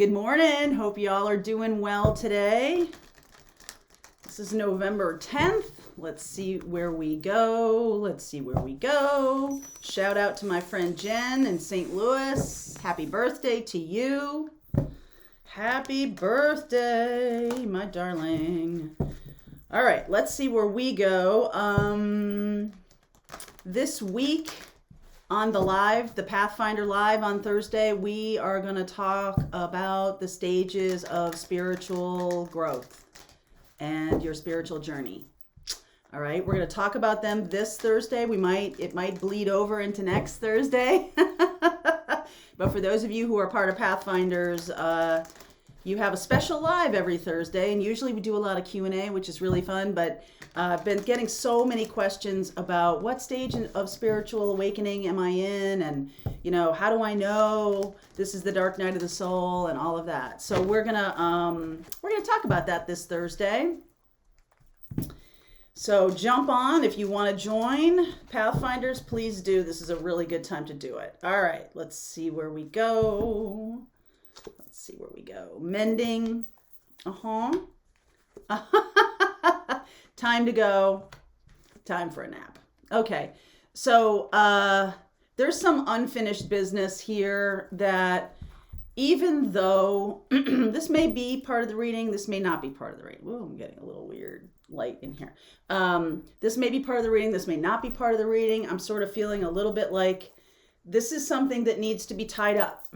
good morning. Hope y'all are doing well today. This is November 10th. Let's see where we go. Shout out to my friend Jen in St. Louis. Happy birthday to you. Happy birthday, my darling. All right, let's see where we go. This week on the Pathfinder Live on Thursday, we are going to talk about the stages of spiritual growth and your spiritual journey. All right, we're going to talk about them this Thursday. It might bleed over into next Thursday. But for those of you who are part of Pathfinders, you have a special live every Thursday, and usually we do a lot of Q&A, which is really fun, but I've been getting so many questions about what stage of spiritual awakening am I in, and how do I know this is the dark night of the soul and all of that. So we're gonna talk about that this Thursday. So jump on if you want to join. Pathfinders, please do. This is a really good time to do it. All right, let's see where we go. Mending. Time to go. Time for a nap. Okay. So there's some unfinished business here that even though this may be part of the reading, this may not be part of the reading. Ooh, I'm getting a little weird light in here. This may be part of the reading. This may not be part of the reading. I'm sort of feeling a little bit like this is something that needs to be tied up,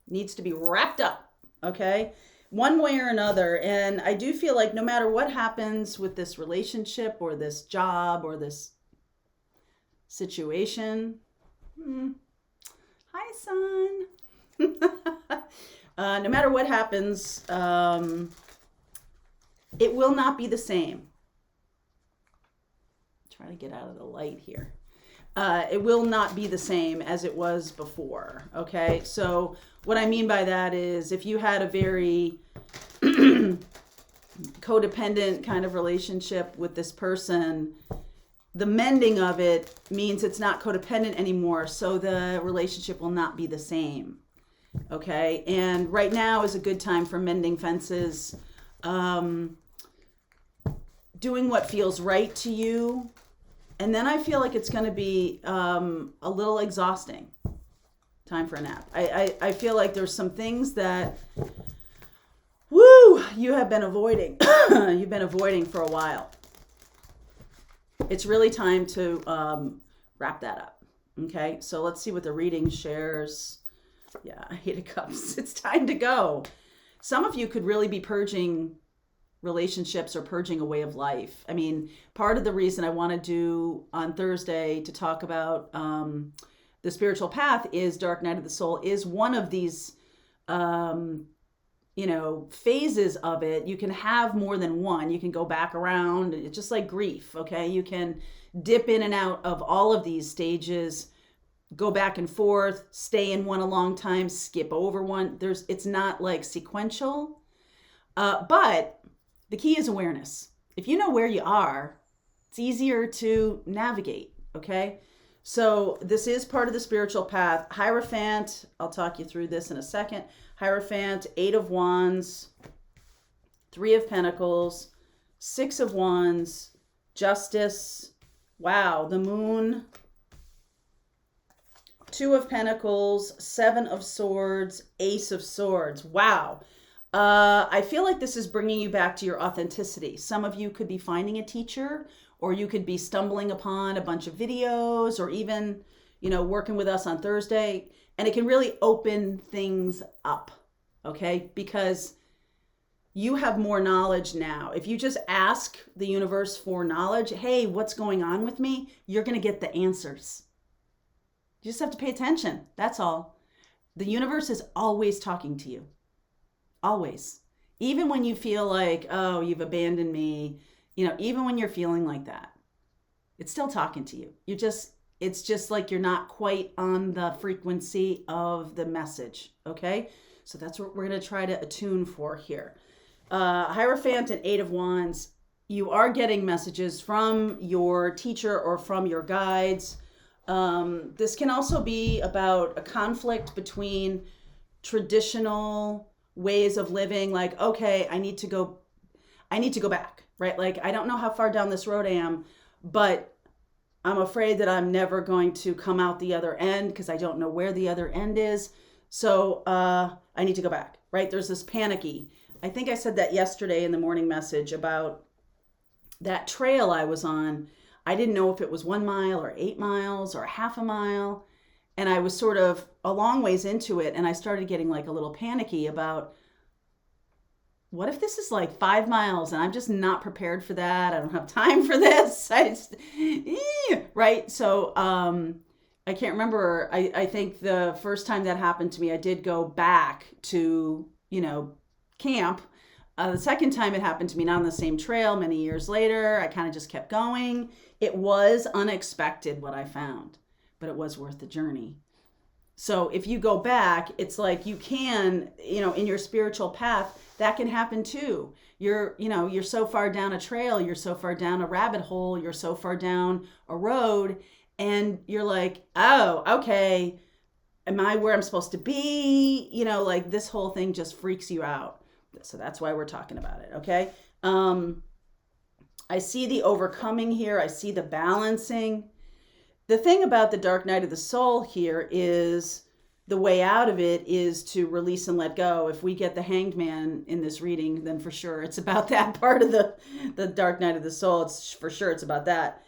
needs to be wrapped up. Okay, one way or another. And I do feel like no matter what happens with this relationship or this job or this situation, hi, son. No matter what happens, it will not be the same. Try to get out of the light here. It will not be the same as it was before. Okay, so what I mean by that is if you had a very codependent kind of relationship with this person, the mending of it means it's not codependent anymore, so the relationship will not be the same. Okay, and right now is a good time for mending fences, doing what feels right to you. And then I feel like it's going to be a little exhausting. Time for a nap. I feel like there's some things that, you have been avoiding. You've been avoiding for a while. It's really time to wrap that up. Okay, so let's see what the reading shares. Yeah, Eight of Cups. It's time to go. Some of you could really be purging relationships or purging a way of life. I mean, part of the reason I want to do on Thursday to talk about the spiritual path is Dark Night of the Soul is one of these, phases of it. You can have more than one. You can go back around. It's just like grief, okay? You can dip in and out of all of these stages, go back and forth, stay in one a long time, skip over one. It's not like sequential, but the key is awareness. If you know where you are, it's easier to navigate, okay? So this is part of the spiritual path. Hierophant, I'll talk you through this in a second. Hierophant, 8 of Wands, 3 of Pentacles, 6 of Wands, Justice, wow, the Moon, 2 of Pentacles, 7 of Swords, Ace of Swords, wow. I feel like this is bringing you back to your authenticity. Some of you could be finding a teacher, or you could be stumbling upon a bunch of videos, or even, working with us on Thursday. And it can really open things up, okay? Because you have more knowledge now. If you just ask the universe for knowledge, hey, what's going on with me? You're going to get the answers. You just have to pay attention. That's all. The universe is always talking to you. Always. Even when you feel like, oh, you've abandoned me, even when you're feeling like that, it's still talking to you. It's just like you're not quite on the frequency of the message. Okay. So that's what we're going to try to attune for here. Hierophant and 8 of Wands, you are getting messages from your teacher or from your guides. This can also be about a conflict between traditional ways of living, like, okay, I need to go back, right? Like, I don't know how far down this road I am, but I'm afraid that I'm never going to come out the other end because I don't know where the other end is. So I need to go back, right? There's this panicky. I think I said that yesterday in the morning message about that trail I was on. I didn't know if it was 1 mile or 8 miles or half a mile. And I was sort of a long ways into it. And I started getting like a little panicky about, what if this is like 5 miles and I'm just not prepared for that? I don't have time for this. Right? So I can't remember. I think the first time that happened to me, I did go back to, camp. The second time it happened to me, not on the same trail, many years later, I kind of just kept going. It was unexpected what I found, but it was worth the journey. So if you go back, it's like you can, in your spiritual path, that can happen too. You're so far down a trail, you're so far down a rabbit hole, you're so far down a road, and you're like, oh, okay, am I where I'm supposed to be? Like this whole thing just freaks you out. So that's why we're talking about it, okay? I see the overcoming here. I see the balancing. The thing about the dark night of the soul here is the way out of it is to release and let go. If we get the Hanged Man in this reading, then for sure it's about that part of the dark night of the soul. It's for sure it's about that.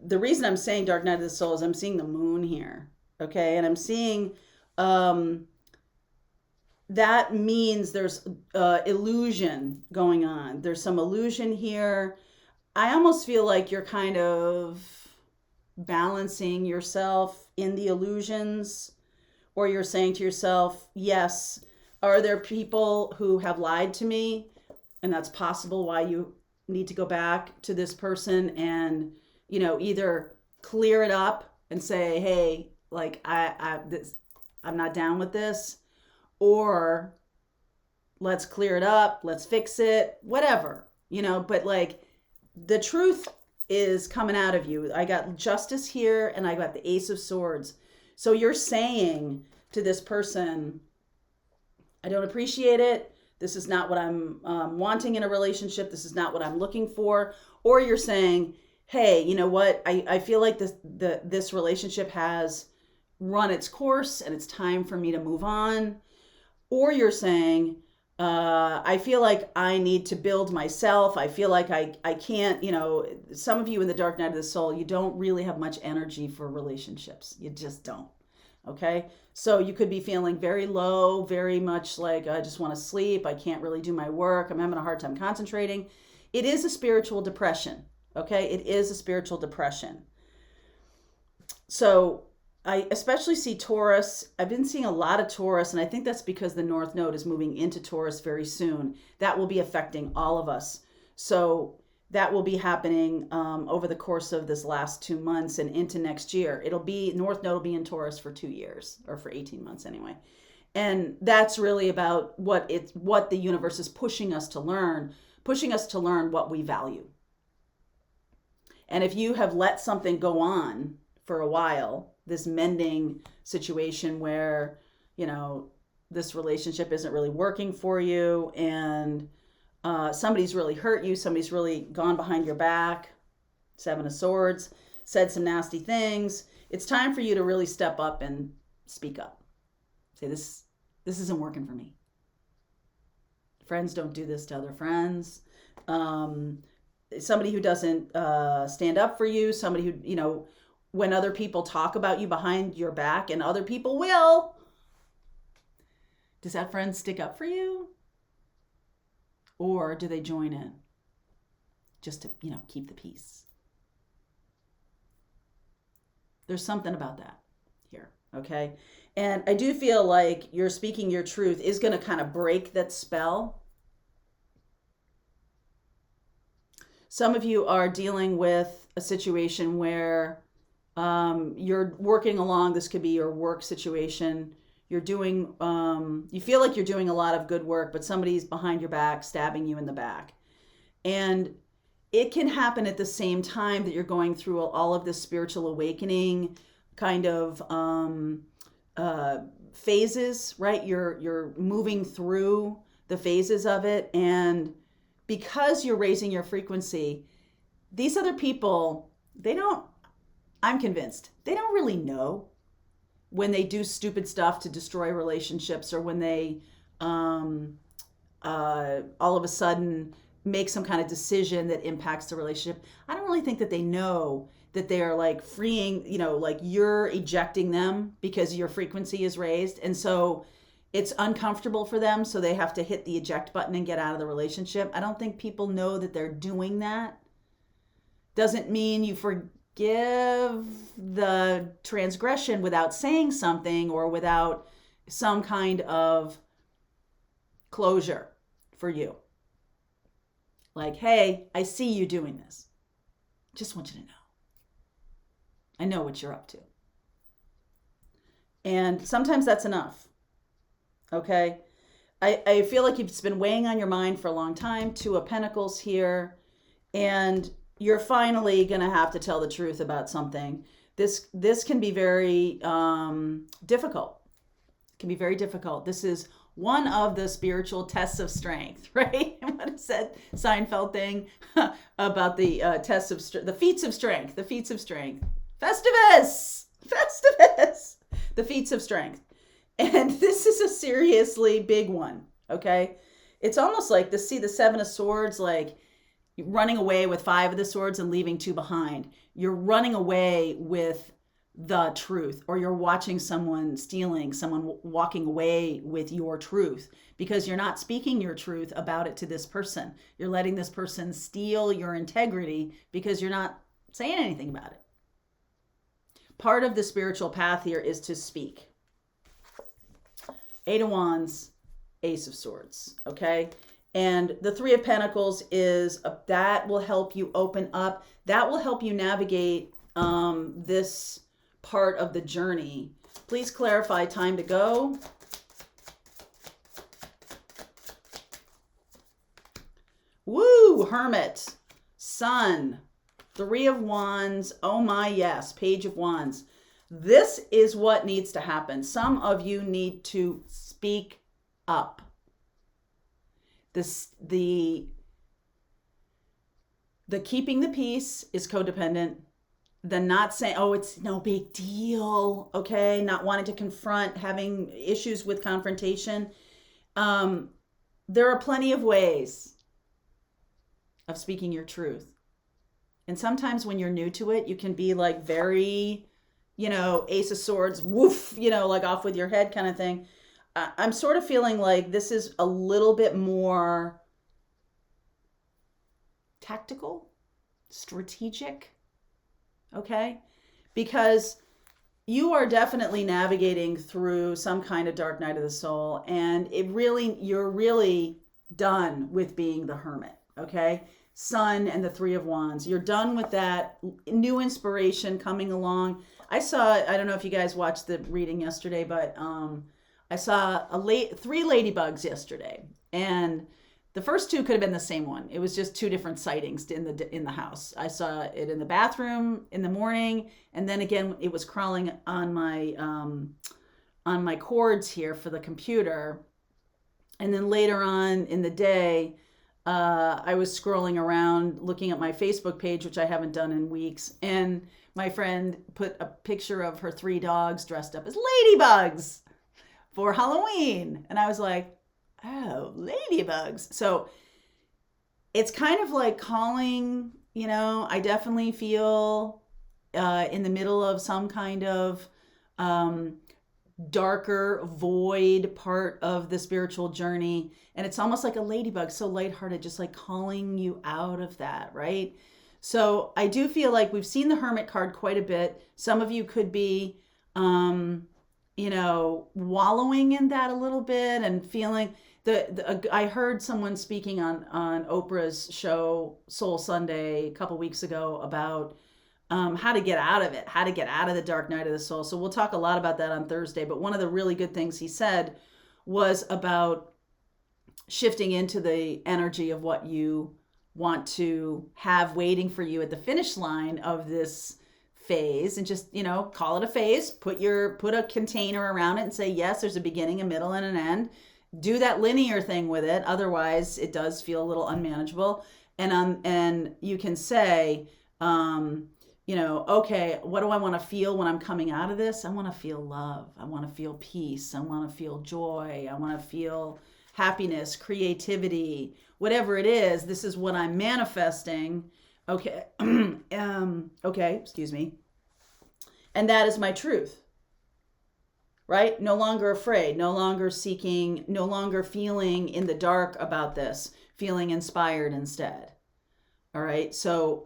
The reason I'm saying dark night of the soul is I'm seeing the moon here, okay? And I'm seeing that means there's illusion going on. There's some illusion here. I almost feel like you're kind of balancing yourself in the illusions, or you're saying to yourself, yes, are there people who have lied to me? And that's possible why you need to go back to this person and, either clear it up and say, hey, like I'm not down with this, or let's clear it up, let's fix it, whatever, but like the truth is coming out of you. I got justice here and I got the Ace of Swords. So you're saying to this person, I don't appreciate it. This is not what I'm wanting in a relationship. This is not what I'm looking for. Or you're saying, hey, you know what? I feel like this relationship has run its course and it's time for me to move on. Or you're saying, I feel like I need to build myself. I feel like I can't, some of you in the dark night of the soul, you don't really have much energy for relationships. You just don't. Okay. So you could be feeling very low, very much like I just want to sleep. I can't really do my work. I'm having a hard time concentrating. It is a spiritual depression. Okay. It is a spiritual depression. So I especially see Taurus. I've been seeing a lot of Taurus, and I think that's because the North Node is moving into Taurus very soon. That will be affecting all of us. So that will be happening over the course of this last 2 months and into next year. North Node will be in Taurus for 2 years, or for 18 months anyway. And that's really about what the universe is pushing us to learn what we value. And if you have let something go on for a while, this mending situation where, this relationship isn't really working for you, and somebody's really hurt you, somebody's really gone behind your back, 7 of Swords, said some nasty things, it's time for you to really step up and speak up. Say, this isn't working for me. Friends don't do this to other friends. Somebody who doesn't stand up for you, somebody who, when other people talk about you behind your back, and other people will, does that friend stick up for you? Or do they join in just to, keep the peace? There's something about that here, okay? And I do feel like you're speaking your truth is going to kind of break that spell. Some of you are dealing with a situation where you're working along. This could be your work situation. You're doing, you feel like you're doing a lot of good work, but somebody's behind your back, stabbing you in the back. And it can happen at the same time that you're going through all of this spiritual awakening kind of phases, right? You're moving through the phases of it. And because you're raising your frequency, these other people, I'm convinced, they don't really know when they do stupid stuff to destroy relationships, or when they all of a sudden make some kind of decision that impacts the relationship. I don't really think that they know that they are like freeing, like you're ejecting them because your frequency is raised. And so it's uncomfortable for them. So they have to hit the eject button and get out of the relationship. I don't think people know that they're doing that. Doesn't mean you forgive the transgression without saying something or without some kind of closure for you. Like, hey, I see you doing this. Just want you to know. I know what you're up to. And sometimes that's enough. Okay? I feel like it's been weighing on your mind for a long time. 2 of Pentacles here. And you're finally going to have to tell the truth about something. This can be very difficult. It can be very difficult. This is one of the spiritual tests of strength, right? What it said, Seinfeld thing about the tests of the feats of strength, Festivus, the feats of strength. And this is a seriously big one, okay? It's almost like the 7 of Swords, like running away with 5 of the Swords and leaving 2 behind. You're running away with the truth, or you're watching someone walking away with your truth because you're not speaking your truth about it to this person. You're letting this person steal your integrity because you're not saying anything about it. Part of the spiritual path here is to speak. 8 of Wands, Ace of Swords, okay? And the 3 of Pentacles is that will help you open up. That will help you navigate this part of the journey. Please clarify time to go. Woo, Hermit, Sun, 3 of Wands. Oh my, yes, Page of Wands. This is what needs to happen. Some of you need to speak up. The keeping the peace is codependent. The not saying, oh, it's no big deal, okay? Not wanting to confront, having issues with confrontation. There are plenty of ways of speaking your truth. And sometimes when you're new to it, you can be like very, Ace of Swords, woof, like off with your head kind of thing. I'm sort of feeling like this is a little bit more tactical, strategic. Okay? Because you are definitely navigating through some kind of dark night of the soul, and you're really done with being the hermit, okay? Sun and the 3 of Wands. You're done with that. New inspiration coming along. I don't know if you guys watched the reading yesterday, but I saw 3 ladybugs yesterday, and the first 2 could have been the same one. It was just 2 different sightings in the house. I saw it in the bathroom in the morning, and then again it was crawling on my cords here for the computer. And then later on in the day, I was scrolling around looking at my Facebook page, which I haven't done in weeks, and my friend put a picture of her 3 dogs dressed up as ladybugs for Halloween, and I was like, oh, ladybugs. So it's kind of like calling, I definitely feel in the middle of some kind of darker void part of the spiritual journey. And it's almost like a ladybug, so lighthearted, just like calling you out of that, right? So I do feel like we've seen the Hermit card quite a bit. Some of you could be, wallowing in that a little bit and feeling I heard someone speaking on Oprah's show Soul Sunday a couple weeks ago about how to get out of it, how to get out of the dark night of the soul. So we'll talk a lot about that on Thursday. But one of the really good things he said was about shifting into the energy of what you want to have waiting for you at the finish line of this phase, and just, call it a phase, put a container around it and say, yes, there's a beginning, a middle, and an end. do that linear thing with it. Otherwise, it does feel a little unmanageable. And you can say, okay, what do I want to feel when I'm coming out of this? I want to feel love. I want to feel peace. I want to feel joy. I want to feel happiness, creativity, whatever it is. This is what I'm manifesting. Okay. Okay, excuse me. And that is my truth. Right? No longer afraid, no longer seeking, no longer feeling in the dark about this, feeling inspired instead. All right. So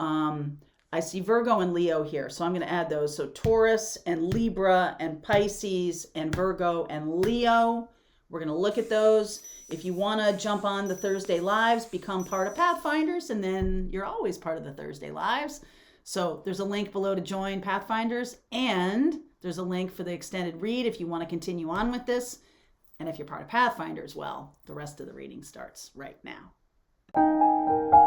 I see Virgo and Leo here. So I'm going to add those. So Taurus and Libra and Pisces and Virgo and Leo. We're going to look at those. If you want to jump on the Thursday Lives, become part of Pathfinders, and then you're always part of the Thursday Lives. So there's a link below to join Pathfinders, and there's a link for the extended read if you want to continue on with this. And if you're part of Pathfinders, well, the rest of the reading starts right now.